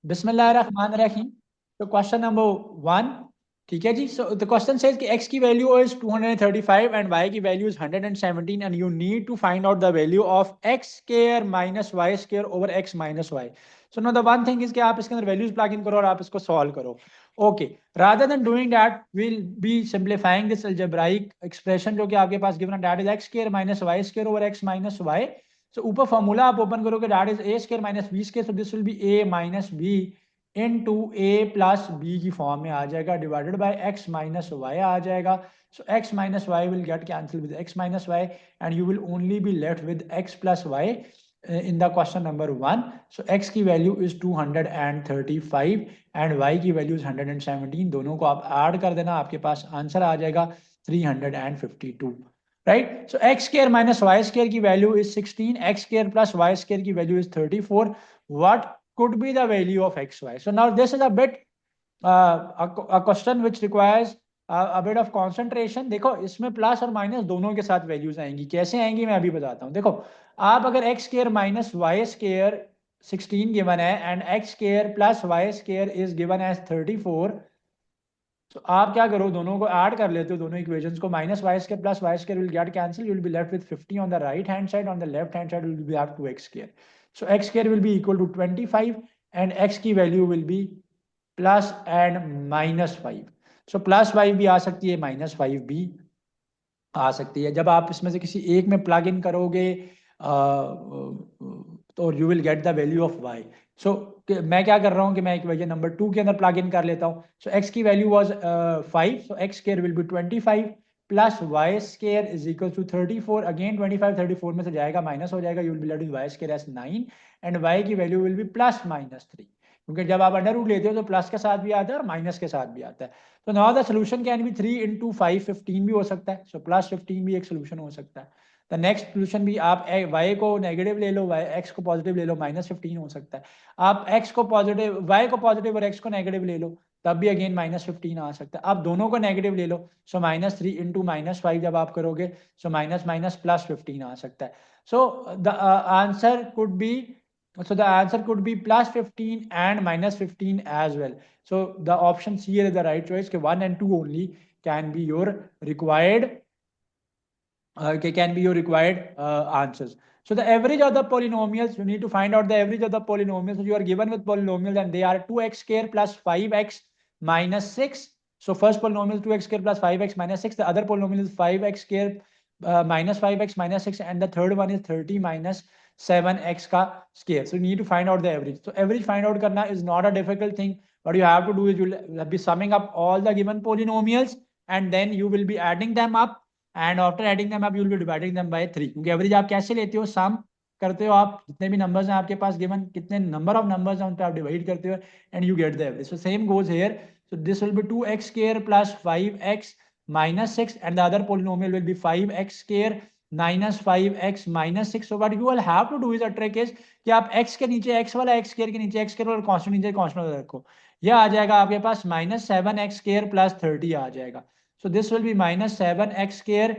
बिस्मिल्लाहिर्रहमानिर्रहीम। तो question number 1, ठीक है जी। सो द क्वेश्चन सेज कि x की वैल्यू इज 235 एंड y की value is 117 and you need to find out the value of x square minus y square over x minus y। So no the one thing is कि आप इसके अंदर values plug in करो और आप इसको solve करो। Okay, rather than doing that will be simplifying this algebraic expression जो कि आपके पास गिवन है, that is x square minus y square over x minus y। So ऊपर फॉर्मूला आप ओपन करोगे, that is a square minus b square, so this will be a minus b into a plus b की form में आ जाएगा, divided by x minus y आ जाएगा। So x minus y will get cancel with x minus y and you will only be left with x plus y in the question number 1. So x की value is 235 and y की value is 117। दोनों को आप add कर देना, आपके पास answer आ जाएगा 352। Right. So x square minus y square की value is 16, x square plus y square की value is 34। What could be the value of xy? So now this is a bit a question which requires a bit of concentration। देखो, इसमें plus और minus दोनों के साथ values आएंगी। कैसे आएंगी मैं अभी बताता हूँ। देखो, आप अगर x square minus y square 16 given है and x square plus y square is given as 34, तो आप क्या करो, दोनों को ऐड कर लेते हो, दोनों इक्वेशंस को। Minus y square plus y square will get cancel, you will be left with 50 on the right hand side, on the left hand side will be have 2x square. So x square will be equal to 25 and x की value will be plus and minus 5। So plus 5 भी आ सकती है, minus 5 भी आ सकती है। जब आप इसमें से किसी एक में प्लग इन करोगे तो you will get the value of y। सो मैं क्या कर रहा हूँ कि मैं इक्वेशन नंबर 2 के अंदर प्लग इन कर लेता हूँ। सो x की value was 5, so x square will be 25 plus y square is equal to 34। Again 25 34 में से जाएगा, माइनस हो जाएगा, you will be left with y square as 9 and y की value will be plus minus 3, क्योंकि जब आप अंडर रूट लेते हो तो प्लस के साथ भी आता है और माइनस के साथ भी आता है। तो now the solution can be 3 into 5 15 भी हो सकता है। सो प्लस 15 भी एक सोल्यूशन हो सकता है। द नेक्स्ट सोल्यूशन भी आप y को नेगेटिव ले लो, x को पॉजिटिव ले लो, माइनस 15 हो सकता है। आप x को पॉजिटिव, y को पॉजिटिव और x को नेगेटिव ले लो, तब भी अगेन माइनस 15 आ सकता है। आप दोनों को नेगेटिव ले लो, सो माइनस 3 इंटू माइनस 5 जब आप करोगे, सो माइनस माइनस प्लस 15 आ सकता है। So the answer could be, so the answer could be plus 15 and minus 15 as well. So the option C is the right choice, 1 and 2 only can be your required answers. So the average of the polynomials, you need to find out the average of the polynomials. So you are given with polynomials and they are 2x square plus 5x minus 6. So first polynomial is 2x square plus 5x minus 6. The other polynomial is 5x square minus 5x minus 6, and the third one is 30 minus 7x का square. So you need to find out the average. So average find out करना is not a difficult thing. What you have to do is you will be summing up all the given polynomials and then you will be adding them up, and after adding them up you will B dividing them by 3, क्योंकि average आप कैसे लेते हो, सम करते हो आप जितने भी नंबर्स हैं आपके पास गिवन, कितने नंबर ऑफ नंबर्स हैं उन पे आप डिवाइड करते हो and you get the average. So same goes here. So this will B 2x square plus 5x minus 6 and the other polynomial will be 5x square minus 5x minus 6. So what you will have to do is a trick is कि आप x के नीचे x वाला x square के नीचे x square और constant नीचे constant वाला रखो। यह आ जाएगा आपके पास minus 7x square plus 30 आ जाएगा। सो this will be minus 7x square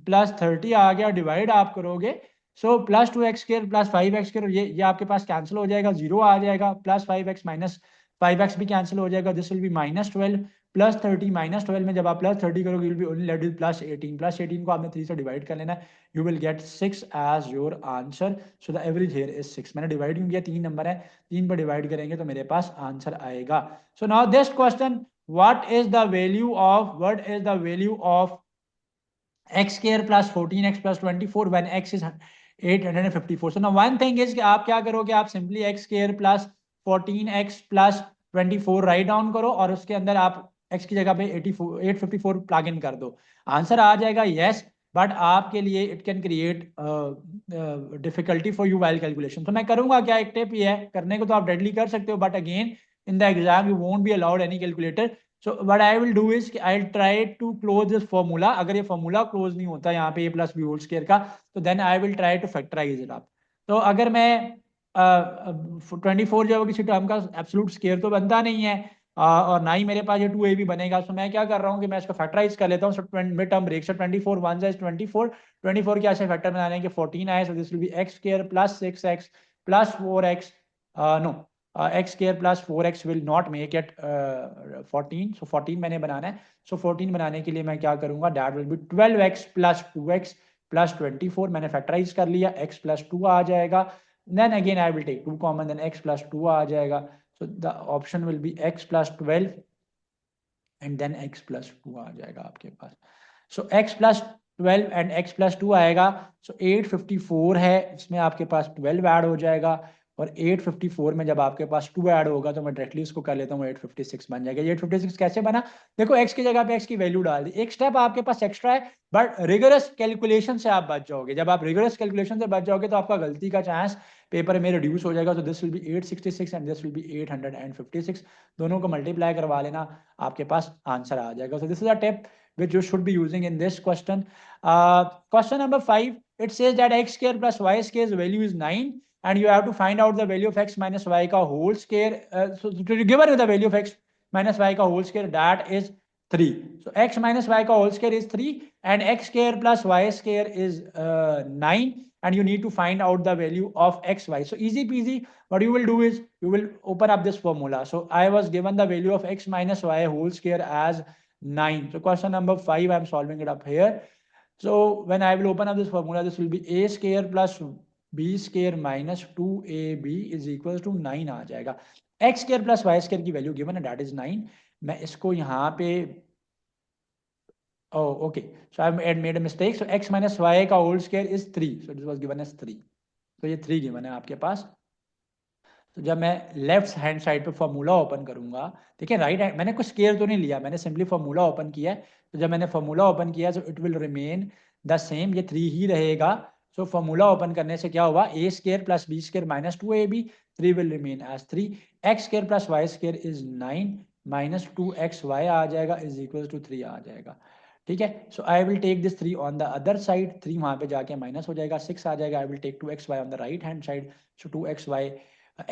plus 30 आ गया, डिवाइड आप करोगे, so plus 2x square plus 5x square, ये आपके पास कैंसिल हो जाएगा, जीरो आ जाएगा, प्लस 5x माइनस 5x भी कैंसिल हो जाएगा, this will be minus 12 plus 30 minus 12 में जब आप प्लस 30 करोगे will be only left with plus 18, plus 18 को आपने 3 से डिवाइड कर लेना है, you will get 6 as your answer. So the average here is 6। मैंने डिवाइड क्यों किया, 3 नंबर है, 3 पर डिवाइड करेंगे तो मेरे पास आंसर आएगा। So now this question, what is the value of x square plus 14x plus 24 when x is 854? So now one thing is कि आप क्या करोगे, आप simply x square plus 14x plus 24 write down करो और उसके अंदर आप x की जगह पे 854 प्लग इन कर दो, आंसर आ जाएगा यस। बट आपके लिए it can create difficulty for you while calculation. तो मैं करूंगा क्या, एक टिप ये है, करने को तो आप डेडली कर सकते हो but again in the exam you won't be allowed any calculator. So what I will do is कि I'll try to close this formula। अगर ये formula close नहीं होता यहाँ पे a plus b whole square का, तो then I will try to factorize it up। तो अगर मैं 24 जो है किसी टर्म का एब्सोल्यूट स्क्वायर तो बनता नहीं है और ना ही मेरे पास ये 2a भी बनेगा। तो मैं क्या कर रहा हूँ कि मैं इसको फैक्टराइज कर लेता हूँ। मिड टर्म ब्रेक से 24 वन साइज 24 क्या ऐसे फैक्टर बनाने के 14 आए, so this will be x square plus 6x plus 4x no x square plus 4x will not make it 14, so 14 मैंने बनाना है. सो 14 बनाने के लिए मैं क्या करूंगा, that will B 12x plus 2x plus 24. मैंने फैक्टराइज कर लिया, x प्लस 2 आ जाएगा. Then again I will take 2 common, then x plus 2 आ जाएगा. So the option will be x plus 12 and then x plus 2 आ जाएगा आपके पास. So x plus 12 and x plus 2 आएगा. सो 854 है, इसमें आपके पास 12 ऐड हो जाएगा, और 854 में जब आपके पास 2 ऐड होगा तो मैं डायरेक्टली इसको कर लेता हूँ, 856 बन जाएगा. 856 कैसे बना, देखो x की जगह पे x की वैल्यू डाल दी. एक स्टेप आपके पास एक्स्ट्रा है, बट रिगरस कैलकुलेशन से आप बच जाओगे. जब आप रिगरस कैलकुलेशन से बच जाओगे तो आपका गलती का चांस पेपर में रिड्यूस हो जाएगा. तो this will B 866 and this will B 856. दोनों को मल्टीप्लाई करवा लेना, आपके पास आंसर आ जाएगा. So this is a tip which you should be using in this question. Question number 5, it says that x square plus y square's value is 9 and you have to find out the value of x minus y ka whole square. So given the value of x minus y ka whole square, that is 3. So x minus y ka whole square is 3 and x square plus y square is 9 and you need to find out the value of x, y. So easy peasy, what you will do is you will open up this formula. So I was given the value of x minus y whole square as 9. So question number 5, I am solving it up here. So when I will open up this formula, this will be a square plus b square minus 2ab is equals to 9 आ जाएगा. x square plus y square की value given है, that is 9. मैं इसको यहाँ पे okay, so I have made a mistake. So x minus y का whole square is 3. So this was given as 3. तो ये 3 गिवन है आपके पास. तो जब मैं लेफ्ट हैंड साइड पे फॉर्मूला ओपन करूंगा, देखिए राइट हैंड, मैंने कुछ स्केयर तो नहीं लिया, मैंने सिंपली फॉर्मूला ओपन किया है. तो जब मैंने फॉर्मूला ओपन किया तो it will remain the same, ये 3 ही रहेगा. सो फॉर्मूला ओपन करने से क्या हुआ, a square plus b square minus 2ab, 3 will remain as 3. X square plus y square is 9 minus 2xy आ जाएगा इज इक्वल टू 3 आ जाएगा. ठीक है. So I will take this 3 on the other side, 3 वहां पे जाके माइनस हो जाएगा, 6 आ जाएगा. I will take 2xy on the right hand side. So 2xy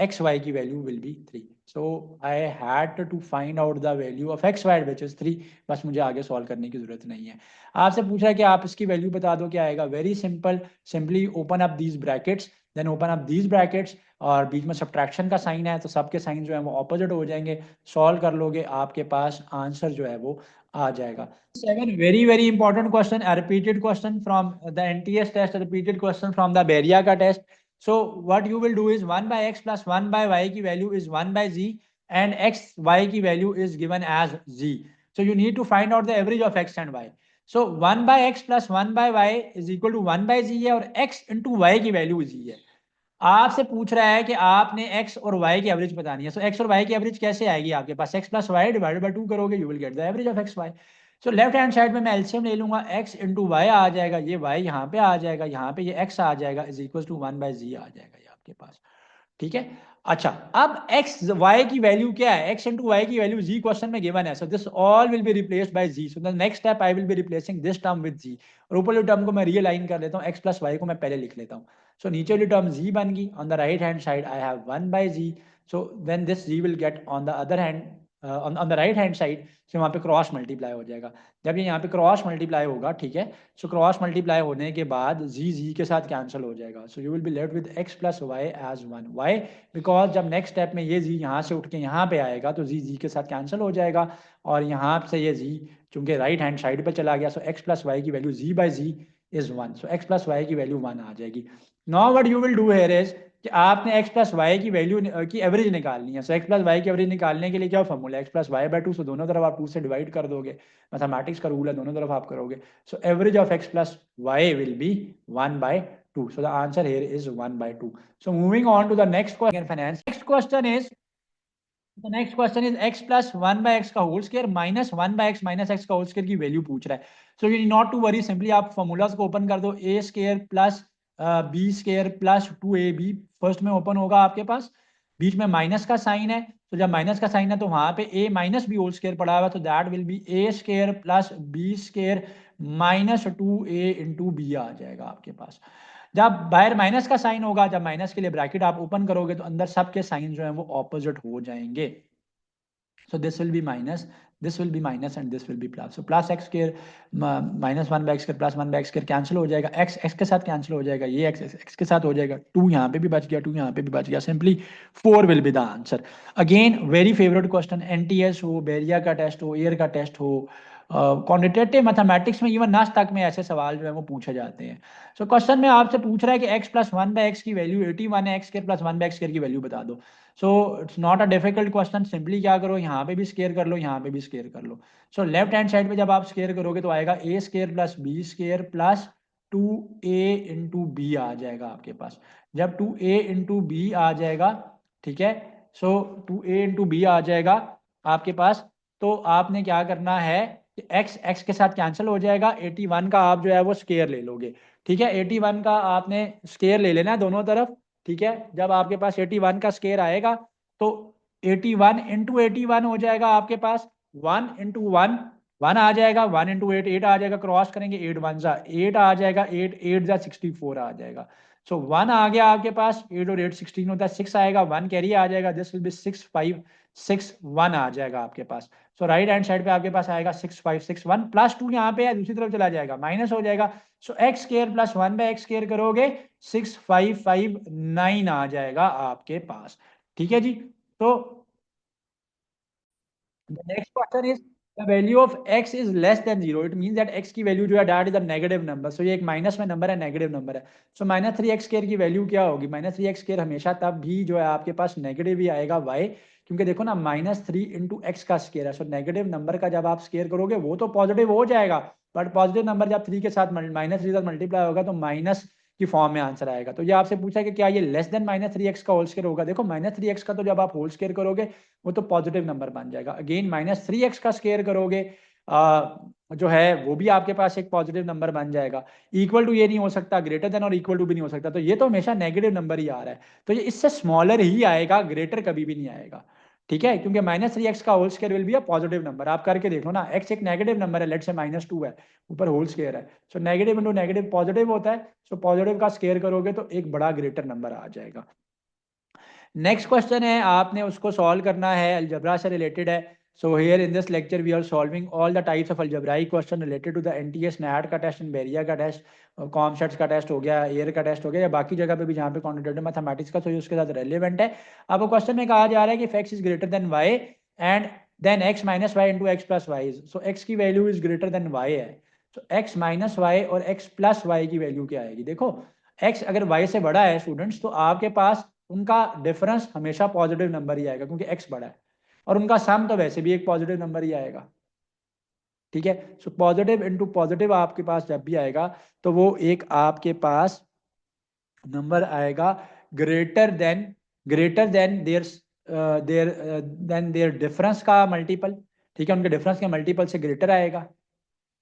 xy की value will be 3. So I had to find out the value of xy which is 3. बस मुझे आगे सॉल्व करने की जरूरत नहीं है. आपसे पूछा है कि आप इसकी वैल्यू बता दो, क्या आएगा. Very simple, simply open up these brackets, then open up these brackets, और बीच में सब्ट्रैक्शन का साइन है तो सबके साइन जो है वो ऑपोजिट हो जाएंगे. सॉल्व कर लोगे, आपके पास आंसर जो है वो आ जाएगा. 7 very very important question, repeated question from the NTS test, repeated question from the Bahria का test. So what you will do is 1 by x plus 1 by y की value is 1 by z and x y की value is given as z. So you need to find out the average of x and y. So 1 by x plus 1 by y is equal to 1 by z है, और x into y की value z है. आपसे पूछ रहा है कि आपने x और y की एवरेज बतानी है. सो x और y की एवरेज कैसे आएगी आपके पास, x plus y divided by 2 करोगे, you will get the average of x y. So left hand side में मैं एलसीएम ले लूंगा, x इंटू वाई आ जाएगा, ये y यहाँ पे आ जाएगा, यहाँ पे ये x आ जाएगा इज इक्वल टू 1 बाई जी आ जाएगा ये आपके पास. ठीक है. अच्छा, अब x y की वैल्यू क्या है, x इंटू वाई की वैल्यू z क्वेश्चन में गिवन है. So this all will be replaced by z. So the next step I will be replacing this term with z, और ऊपर वाली टर्म को मैं रियलाइन कर लेता हूँ, x प्लस वाई को मैं पहले लिख लेता हूँ. सो नीचे वाली टर्म z बन गई, on the right hand side I have 1 by z. So then this z will get on the other hand, on the right hand side से वहाँ पे क्रॉस मल्टीप्लाई हो जाएगा. जब ये यहाँ पे क्रॉस मल्टीप्लाई होगा, ठीक है, सो क्रॉस मल्टीप्लाई होने के बाद जी के साथ कैंसिल हो जाएगा. So you will be left with x plus y as 1. Why because जब नेक्स्ट स्टेप में ये जी यहाँ से उठ के यहाँ पे आएगा तो जी के साथ कैंसिल हो जाएगा, और यहाँ से ये जी चूंकि राइट हैंड साइड पे चला गया, सो x प्लस वाई की value g by g is 1. So x plus y की वैल्यू 1 आ जाएगी. Now what you will do here is कि आपने x प्लस वाई की वैल्यू की एवरेज निकालनी है. सो x प्लस वाई की एवरेज निकालने के लिए क्या फॉर्मूला है, x plus y by 2. So दोनों तरफ आप 2 से डिवाइड कर दोगे, मैथमेटिक्स का रूल है, दोनों तरफ आप करोगे. So average of x plus y will be 1 by 2. So the answer here is 1 by 2. So moving on to the next question, finance. Next question is, the next question is x plus 1 by x का whole square minus 1 by x minus x का whole square की value पूछ रहा है. So you need not to worry, simply आप formulas को open कर दो. a square plus b square plus 2ab first में ओपन होगा आपके पास, बीच में माइनस का साइन है, तो जब माइनस का साइन है तो वहां पे a minus b whole square पड़ा हुआ, तो that will be a square plus b square minus 2a into b आ जाएगा आपके पास. जब बाहर माइनस का साइन होगा, जब माइनस के लिए ब्रैकेट आप ओपन करोगे तो अंदर सबके साइन जो है वो ऑपोजिट हो जाएंगे. सो this will be minus, this will be minus and this will be plus. So plus x square minus 1 by x square plus 1 by x square cancel हो जाएगा, x x के साथ कैंसिल हो जाएगा, ये x x के साथ हो जाएगा, 2 यहाँ पे भी बच गया, 2 यहाँ पे भी बच गया, simply 4 will be the answer. Again very favorite question, NTS हो, बेरिया का टेस्ट हो, एयर का टेस्ट हो, क्वांटिटेटिव मैथमेटिक्स में इवन नास तक में ऐसे सवाल जो है वो पूछे जाते हैं. सो क्वेश्चन में आपसे पूछ रहा है कि x प्लस 1 बाई एक्स की वैल्यू 81 है, x square plus 1 by x square की वैल्यू बता दो. So it's not a difficult question, simply क्या करो, यहाँ पे भी स्क्वायर कर लो, यहाँ पे भी स्क्वायर कर लो. सो लेफ्ट हैंड साइड पे जब आप स्क्वायर करोगे तो आएगा a square plus b square plus 2a into b आ जाएगा आपके पास. जब 2a इंटू बी आ जाएगा, ठीक है, सो 2a इंटू बी आ जाएगा आपके पास, तो आपने क्या करना है कि x x के साथ कैंसिल हो जाएगा, 81 का आप जो है वो स्क्वायर ले लोगे. ठीक है, 81 का आपने स्क्वायर ले लेना है दोनों तरफ. ठीक है, जब आपके पास 81 का स्क्वायर आएगा तो 81 इंटू 81 हो जाएगा आपके पास 1 इंटू 1 1 आ जाएगा, 1 इंटू 8 8 आ जाएगा, क्रॉस करेंगे 8 1 जा 8 आ जाएगा, 8 8 जा 64 आ जाएगा. सो 1 आ गया आपके पास, 8 और 8 16 होता है, 6 आएगा, 1 कैरी आ जाएगा, दिस विल बी 6 5 6 1 आ जाएगा आपके पास. सो राइट हैंड साइड पे आपके पास आएगा 6 5 6 1 प्लस 2 यहाँ पे है, दूसरी तरफ चला जाएगा, माइनस हो जाएगा. So x square plus 1 by x square करोगे 6 5 5 9 आ जाएगा आपके पास. ठीक है जी. तो the next question is the value of x is less than 0. It means that x की वैल्यू जो है that is a negative number. So ये एक माइनस में नंबर है, नेगेटिव नंबर है. सो माइनस 3x स्क्वायर की वैल्यू क्या होगी? माइनस 3x स्क्वायर हमेशा तब भी जो है आपके पास नेगेटिव ही आएगा. y, क्योंकि देखो ना माइनस 3 इंटू एक्स का स्क्वायर है. सो नेगेटिव नंबर का जब आप स्क्वायर करोगे वो तो पॉजिटिव हो जाएगा, बट पॉजिटिव नंबर जब 3 के साथ माइनस 3 साथ मल्टीप्लाई होगा तो माइनस की फॉर्म में आंसर आएगा. तो ये आपसे पूछा है कि क्या ये लेस देन माइनस 3x का होल स्क्वायर होगा. देखो माइनस 3x का तो जब आप होल स्क्वायर करोगे वो तो पॉजिटिव नंबर बन जाएगा. अगेन माइनस 3x का स्क्वायर करोगे जो है वो भी आपके पास एक पॉजिटिव नंबर बन जाएगा. इक्वल टू ये नहीं हो सकता, ग्रेटर देन और इक्वल टू भी नहीं हो सकता, तो ये तो हमेशा नेगेटिव नंबर ही आ रहा है. तो ये इससे स्मॉलर ही आएगा, ग्रेटर कभी भी नहीं आएगा. ठीक है, क्योंकि माइनस 3x का whole square will be a positive number. आप करके देखो ना, x एक नेगेटिव नंबर है, लेट से माइनस 2 है, ऊपर होल स्क्वायर है. So negative into negative positive होता है. सो पॉजिटिव का स्क्वायर करोगे तो एक बड़ा ग्रेटर नंबर आ जाएगा. नेक्स्ट क्वेश्चन है, आपने उसको सॉल्व करना है, अलजबरा से रिलेटेड है. So here in this lecture we are solving all the types of algebraic question related to the NTS NAT का टेस्ट, बेरिया का टेस्ट, कॉमसेट्स का टेस्ट हो गया, एयर का टेस्ट हो गया, या बाकी जगह पे भी जहाँ पे क्वांटिटेटिव मैथमेटिक्स का तो उसके साथ रेलिवेंट है. आपको क्वेश्चन में कहा जा रहा है कि x is greater than y and then x minus y into x plus y. So x की value is greater than y है. सो एक्स माइनस वाई और एक्स प्लस वाई की वैल्यू क्या आएगी? देखो एक्स अगर वाई से बड़ा है स्टूडेंट्स, तो आपके पास उनका डिफरेंस हमेशा पॉजिटिव नंबर ही आएगा, क्योंकि एक्स बड़ा है, और उनका सम तो वैसे भी एक पॉजिटिव नंबर ही आएगा. ठीक है, सो पॉजिटिव इनटू पॉजिटिव आपके पास जब भी आएगा तो वो एक आपके पास नंबर आएगा ग्रेटर देन देयर डिफरेंस का मल्टीपल. ठीक है, उनके डिफरेंस के मल्टीपल से ग्रेटर आएगा.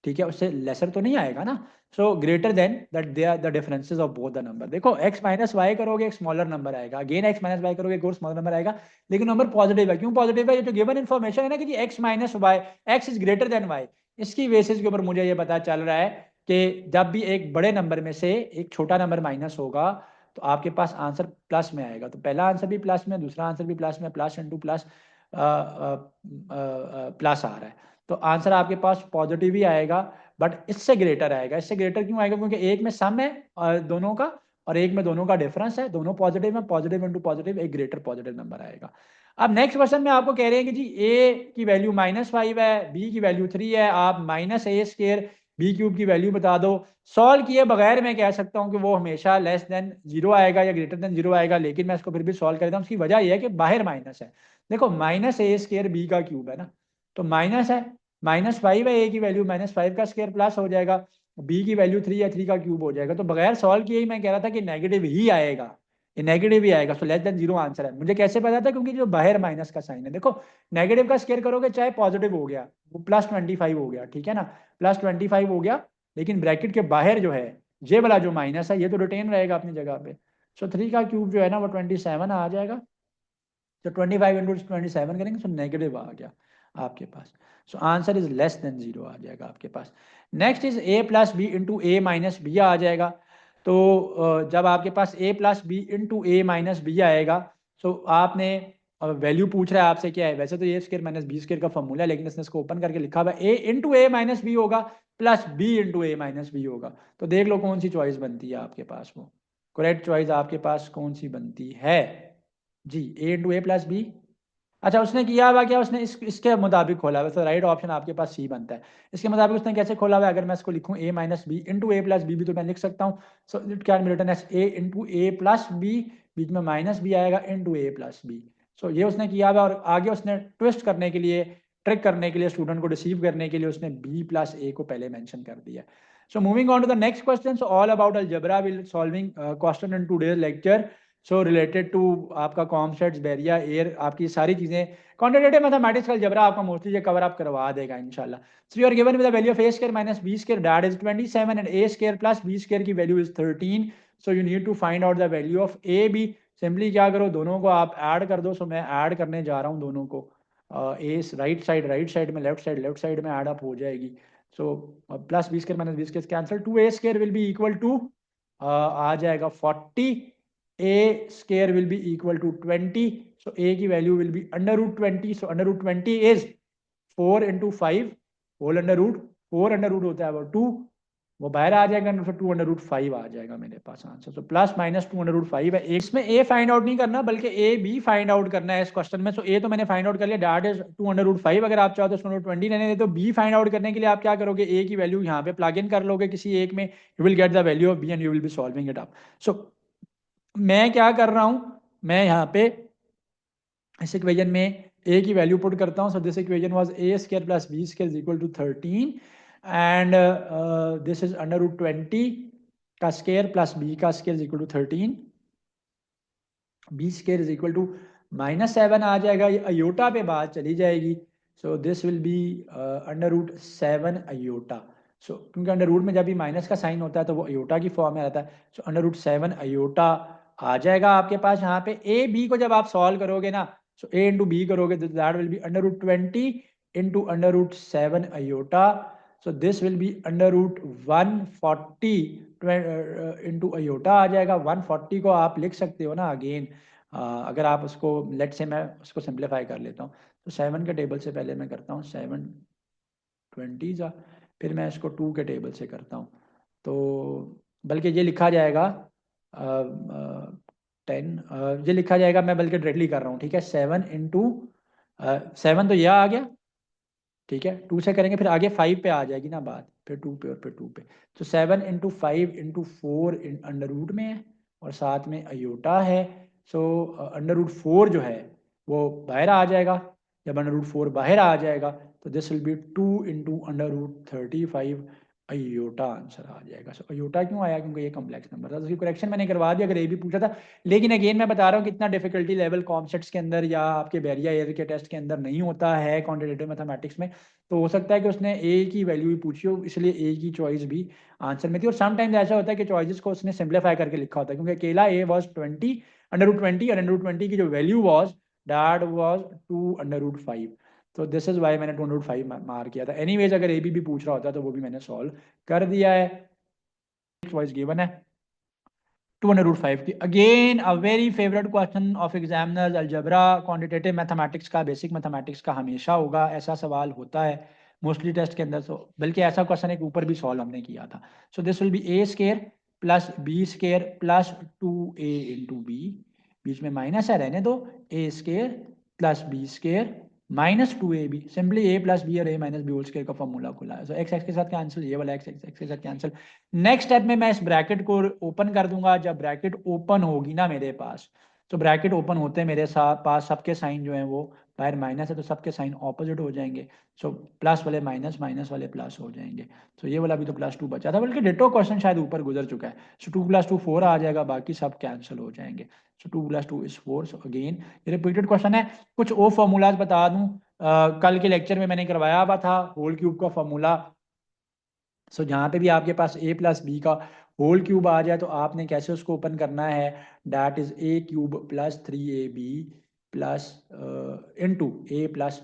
ठीक है, उससे लेसर तो नहीं आएगा ना. So greater than that they are the differences of both the number. देखो x माइनस वाई करोगे एक स्मॉलर नंबर आएगा, अगेन x माइनस वाई करोगे एक और स्मॉलर नंबर आएगा, लेकिन नंबर पॉजिटिव है. क्यों पॉजिटिव है? ये जो गिवन इन्फॉर्मेशन है ना कि जी x minus y, x is greater than y, इसकी बेसिस के ऊपर मुझे ये पता चल रहा है कि जब भी एक बड़े नंबर में से एक छोटा नंबर माइनस होगा तो आपके पास आंसर प्लस में आएगा. तो पहला आंसर भी प्लस में, दूसरा आंसर भी प्लस में, प्लस इंटू प्लस प्लस आ रहा है. तो आंसर आपके पास पॉजिटिव ही आएगा, बट इससे ग्रेटर आएगा. इससे ग्रेटर क्यों आएगा? क्योंकि एक में सम है दोनों का, और एक में दोनों का डिफरेंस है, दोनों पॉजिटिव है, पॉजिटिव इंटू पॉजिटिव एक ग्रेटर पॉजिटिव नंबर आएगा. अब नेक्स्ट क्वेश्चन में आपको कह रहे हैं कि जी ए की वैल्यू -5 है, बी की वैल्यू 3 है, आप माइनस ए स्क्वायर बी क्यूब की वैल्यू बता दो. सॉल्व किए बगैर मैं कह सकता हूँ कि वो हमेशा लेस देन 0 आएगा या ग्रेटर देन 0 आएगा, लेकिन मैं इसको फिर भी सॉल्व कर देता हूँ. उसकी वजह यह है कि बाहर माइनस है. देखो माइनस ए स्क्वायर बी का क्यूब है ना, तो माइनस है, -5 है, ए की वैल्यू -5 का स्क्वायर प्लस हो जाएगा, बी की वैल्यू 3 है, 3 का क्यूब हो जाएगा. तो बगैर सॉल्व किए ही मैं कह रहा था कि नेगेटिव ही आएगा, ये नेगेटिव ही आएगा. सो लेस देन 0 आंसर है. मुझे कैसे पता था? क्योंकि जो बाहर माइनस का साइन है, देखो नेगेटिव का स्क्वायर करोगे चाहे पॉजिटिव हो गया वो +25 हो गया. ठीक है ना, +25 हो गया, लेकिन ब्रैकेट के बाहर जो है ये वाला जो माइनस है ये तो रिटेन रहेगा अपनी जगह पे. सो 3 का क्यूब जो है ना वो 27 आ जाएगा. तो 25 इंटू 27 करेंगे तो नेगेटिव आ गया आपके पास. So answer is less than 0 आ जाएगा आपके पास. Next is a plus b into a minus b आ जाएगा. तो जब आपके पास a plus b into a minus b आएगा, सो आपने अब वैल्यू पूछ रहा है आपसे क्या है, वैसे तो ए स्क्वायर माइनस बी स्क्वायर का फॉर्मूला है, लेकिन इसने इसको ओपन करके लिखा हुआ ए इंटू ए माइनस बी होगा plus b into a minus B होगा। तो देख लो कौन सी चॉइस बनती है आपके पास, वो करेक्ट चॉइस आपके पास कौन सी बनती है जी, ए इंटू ए प्लस बी। अच्छा उसने किया हुआ क्या, उसने इसके मुताबिक खोला हुआ, तो राइट ऑप्शन आपके पास सी बनता है। इसके मुताबिक उसने कैसे खोला हुआ है, अगर मैं इसको लिखूं a minus b into a plus b भी तो मैं लिख सकता हूँ। So it can be written as a into a plus b, बीच में माइनस बी आएगा into a plus b. So ये उसने किया हुआ, और आगे उसने ट्विस्ट करने के लिए, ट्रिक करने के लिए, स्टूडेंट को डिसीव करने के लिए उसने बी प्लस ए को पहले मेंशन कर दिया। So moving on to the next question, so all about algebra will solving question in today's lecture. So related to आपका कॉमसेट्स, बैरिया, एयर, आपकी सारी चीजें, क्वांटिटेटिव मैथमेटिक्स का अलजेब्रा आपका मोस्टली ये कवर अप करवा देगा इंशाल्लाह। So you are given with the value of a square minus b square, that is 27, and a square plus b square की value is 13। So you need to find out the value of a b. Simply क्या करो, दोनों को आप add कर दो। सो मैं add करने जा रहा हूँ दोनों को, ए राइट साइड में, लेफ्ट साइड में ऐड अप हो जाएगी। So plus b square minus b square cancel, 2a square will be equal to आ जाएगा 40, a square will be equal to 20। So a की value will be under root 20। So under root 20 is 4 into 5 whole under root, 4 under root होता है वो 2, वो बाहर आ जाएगा, फिर 2 अंडर रूट 5 आ जाएगा मेरे पास आंसर। तो प्लस माइनस 2 अंडर रूट 5 है। इसमें ए फाइंड आउट नहीं करना, बल्कि ए बी फाइंड आउट करना है इस क्वेश्चन में। सो ए तो मैंने फाइंड आउट कर लिया, दैट इज 2 अंडर रूट 5। अगर आप चाहो तो उसको 20 रहने दे। तो बी फाइंड आउट करने के लिए आप क्या करोगे, ए की वैल्यू यहाँ पे प्लग इन कर लोगे किसी एक में, you will get the value of b and you will be solving it up. So मैं क्या कर रहा हूँ, मैं यहाँ पे इस इक्वेशन में a की वैल्यू पुट करता हूँ। So this equation was a square plus b square is equal to 13, and this is under root 20 का स्क्वायर प्लस b का square is equal to 13, b square is equal to -7 आ जाएगा, ये iota पे बात चली जाएगी। So this will be under root 7 iota. So क्योंकि अंडर रूट में जब भी माइनस का साइन होता है तो वो अयोटा की फॉर्म में रहता है। सो अंडर रूट 7 अयोटा आ जाएगा आपके पास यहाँ पे। ए बी को जब आप सॉल्व करोगे ना, सो ए इंटू बी करोगे तो that will be under root 20 into under root 7 iota. So this will be under root 140 into iota आ जाएगा। 140 को आप लिख सकते हो ना अगेन, अगर आप उसको, लेट से मैं उसको सिंप्लीफाई कर लेता हूँ। तो 7 के टेबल से पहले मैं करता हूँ 7 20 जा, फिर मैं इसको 2 के टेबल से करता हूँ। तो बल्कि ये लिखा जाएगा 10, ये लिखा जाएगा, मैं बल्कि डायरेक्टली कर रहा हूँ, ठीक है। 7 इंटू 7 तो यह आ गया, ठीक है। 2 से करेंगे फिर आगे 5 पे आ जाएगी ना बात, फिर 2 पे और फिर 2 पे। तो 7 इंटू 5 इंटू 4 अंडर रूट में है, और साथ में अयोटा है। सो अंडर रूट 4 जो है वो बाहर आ जाएगा। जब अंडर रूट 4 बाहर आ जाएगा तो this will be 2 into under root 35 iota answer आ जाएगा। सो अयोटा क्यों आया, क्योंकि ये कॉम्प्लेक्स नंबर था। तो उसकी करेक्शन मैंने करवा दिया, अगर ये भी पूछा था। लेकिन अगेन मैं बता रहा हूँ कितना डिफिकल्टी लेवल कॉन्सेप्ट्स के अंदर या आपके बैरिया एयर के टेस्ट के अंदर नहीं होता है क्वांटिटेटिव मैथमेटिक्स में। तो हो सकता है कि उसने ए की वैल्यू भी पूछी हो, इसलिए ए की चॉइस भी आंसर में थी। और समटाइम्स ऐसा होता है कि चॉइसेस को उसने सिंप्लीफाई करके लिखा होता है, क्योंकि अकेला ए वॉज 20 अंडर रूट 20, और अंडर रूट 20 की जो value was that was 2 under root 5। तो दिस इज वाई मैंने 2 अंडर रूट 5 मार किया था। एनीवेज अगर ए भी पूछ रहा होता तो वो भी मैंने सॉल्व कर दिया है। चॉइस गिवन है 2 अंडर रूट 5 की। Again a very favourite question of examiners, algebra, quantitative mathematics का, बेसिक मैथमेटिक्स का हमेशा होगा, ऐसा सवाल होता है मोस्टली टेस्ट के अंदर। तो बल्कि ऐसा क्वेश्चन एक ऊपर भी सॉल्व हमने किया था। So this will be a square plus b square plus 2a into b, बीच में माइनस है रहने दो, a square plus b square minus 2ab, simply a plus b और a minus b whole square का फॉर्मूला खुला है। So x x के साथ कैंसिल, ये वाला एक्स एक्स के साथ कैंसिल। नेक्स्ट स्टेप में मैं इस ब्रैकेट को ओपन कर दूंगा। जब ब्रैकेट ओपन होगी ना मेरे पास, तो ब्रैकेट ओपन होते हैं मेरे साथ पास सबके साइन जो हैं वो बाहर माइनस है, तो सबके साइन ऑपोजिट हो जाएंगे। सो प्लस वाले माइनस, माइनस वाले प्लस हो जाएंगे। तो ये वाला भी तो +2 बचा था, बल्कि डिटो क्वेश्चन शायद ऊपर गुजर चुका है। सो 2 + 2 4 आ जाएगा, बाकी सब कैंसिल हो जाएंगे। सो 2 + 2 इज 4। सो अगेन ये रिपीटेड क्वेश्चन है। कुछ और फॉर्मूलाज बता दूं, कल के लेक्चर में मैंने करवाया हुआ था होल क्यूब का फॉर्मूला। सो जहाँ पे भी आपके पास a प्लस बी का होल क्यूब आ जाए तो आपने कैसे उसको ओपन करना है, that is a cube plus 3ab plus into a plus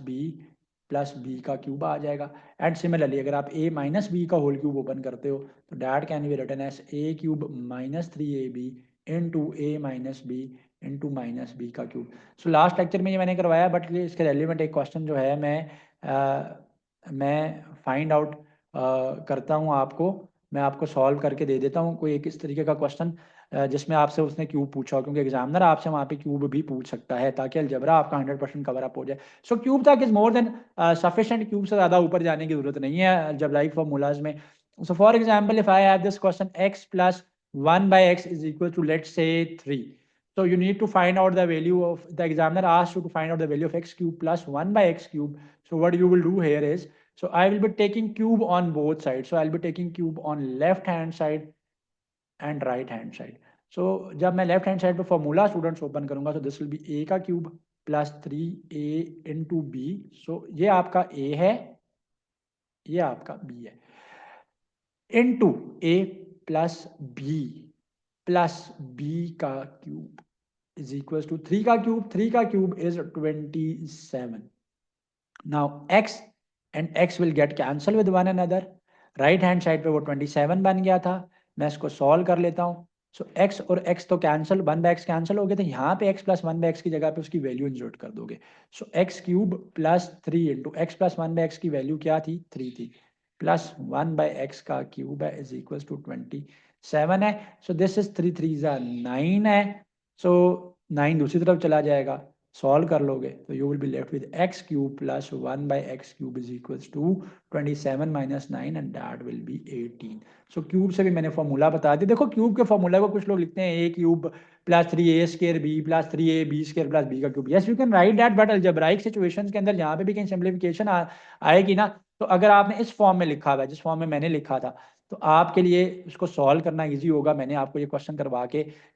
b का क्यूब आ जाएगा। एंड सिमिलरली अगर आप a माइनस बी का होल क्यूब ओपन करते हो तो that can be written as a cube minus 3ab into a minus b into minus b का क्यूब। सो लास्ट लेक्चर में ये मैंने करवाया, बट इसके रेलिवेंट एक क्वेश्चन जो है मैं फाइंड आउट करता हूँ आपको, मैं आपको सॉल्व करके दे देता हूँ कोई एक इस तरीके का क्वेश्चन जिसमें आपसे उसने क्यूब पूछा हो, क्योंकि एग्जामिनर आपसे वहाँ पे क्यूब भी पूछ सकता है ताकि अलजबरा आपका 100% कवर अप हो जाए। सो क्यूब तक is more than sufficient, cube से ज़्यादा ऊपर जाने की जरूरत नहीं है अलजबराइक फॉर्मूलाज में। So for example if I have this question x plus 1 by x is equal to let's say 3. So you need to find out the value of, the examiner asks you to find out the value of x cube plus 1 by x cube. So what you will do here is, so I will be taking cube on both sides. So I'll be taking cube on left hand side and right hand side. So जब मैं left hand side पे formula students open करूंगा, so this will be a का cube plus 3a into b. So ये आपका a है, ये आपका b है, into a plus b plus b का क्यूब is equals to 3 का क्यूब, 3 का cube is 27. Now x and x will get cancel with one another. Right hand side पे वो 27 बन गया था, मैं इसको सॉल्व कर लेता हूँ। सो x और x तो कैंसिल, 1 बाय x कैंसिल हो गए थे, यहाँ पे x प्लस 1 बाय x की जगह पे उसकी वैल्यू इंसर्ट कर दोगे। So x cube plus 3 into x plus 1 by x की वैल्यू क्या थी, 3 थी, प्लस 1 बाय x का क्यूब है इज इक्वल टू 27 है। सो दिस इज 3 3 9 है। सो 9 दूसरी तरफ चला जाएगा, सॉल्व कर लोगे तो you will be left with x cube plus 1 by x cube is equals to 27 minus 9 and that will be 18। So cube से भी मैंने फॉर्मूला बता दिया। देखो क्यूब के फॉर्मूला को कुछ लोग लिखते हैं a cube plus 3a square b plus 3a b square plus b का cube. Yes you can write that, but algebraic situations के अंदर जहाँ पे भी कहीं सिंप्लीफिकेशन आएगी ना, तो अगर आपने इस फॉर्म में लिखा हुआ है जिस फॉर्म में मैंने लिखा था, तो आपके लिए उसको सॉल्व करना इजी होगा। मैंने आपको ये क्वेश्चन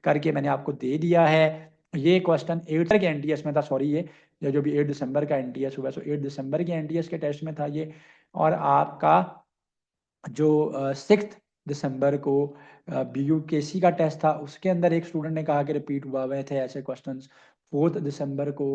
करके मैंने आपको दे दिया है। ये क्वेश्चन 8 के एनटीएस में था, सॉरी ये जो भी 8 दिसंबर का एनटीएस हुआ, सो 8 दिसंबर के एनटीएस के टेस्ट में था ये। और आपका जो 6 दिसंबर को BUKC का टेस्ट था, उसके अंदर एक स्टूडेंट ने कहा कि रिपीट हुए थे ऐसे क्वेश्चंस। 4 दिसंबर को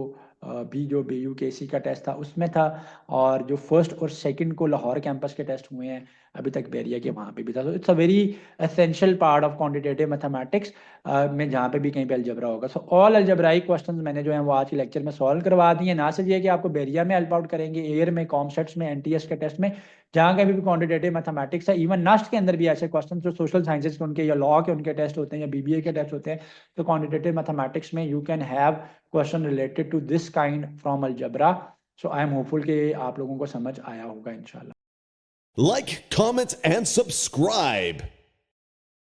भी जो BUKC का टेस्ट था उसमें था, और जो फर्स्ट और सेकंड को लाहौर कैंपस के टेस्ट हुए हैं अभी तक बैरिया के, वहाँ पे भी था। तो it's a very essential part of quantitative mathematics में जहाँ पे भी कहीं पे अलजबरा होगा। सो ऑल अलजबराइक क्वेश्चंस मैंने जो है वो आज के लेक्चर में सॉल्व करवा दिए। ना सिर्फ ये कि आपको बैरिया में हेल्प आउट करेंगे, एयर में, कॉमसेट्स में, एनटीएस के टेस्ट में, जहाँ कहीं भी क्वांटिटेटिव मैथमेटिक्स है, इवन नस्ट के अंदर भी ऐसे क्वेश्चन जो सोशल साइंसेज के उनके या लॉ के उनके टेस्ट होते हैं या BBA के टेस्ट होते हैं, तो क्वांटिटेटिव मैथमेटिक्स में you can have question related to this kind from algebra. So I am hopeful कि आप लोगों को समझ आया होगा इंशाल्लाह। Like, comment, and subscribe.